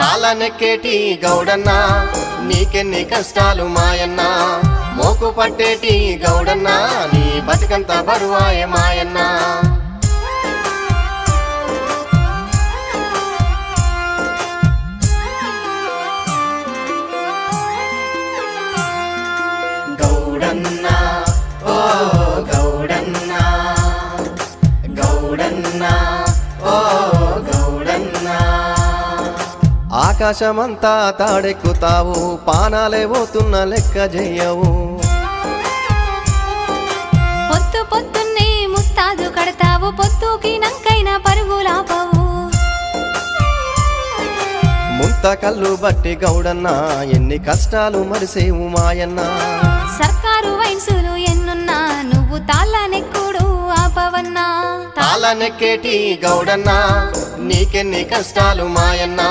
తాళనెక్కేటి గౌడన్నా నీకెన్ని కష్టాలు మాయన్నా మోకు పట్టేటి గౌడన్నా నీ బతికంత బరువాయే మాయన్నా గౌడన్నా ఓ గౌడన్నా గౌడన్నా ఓ గౌడన్నా ఆకాశమంతా తాడెక్కుతావు పానాలే పోతున్న లెక్క చెయ్యవు పొద్దు పొద్దున్నే ముస్తాదు కడతావు పొద్దుకి నంకైనా పరుగులాపవు ముంత కళ్ళు బట్టి గౌడన్నా ఎన్ని కష్టాలు మరిసేవు మాయన్నా సర్కారు వయసులు ఎన్నున్నా నువ్వు తాళ్ళనెక్కుడు ఆపవన్నా తాళనెక్కేటి గౌడన్నా నీకెన్ని కష్టాలు మాయన్నా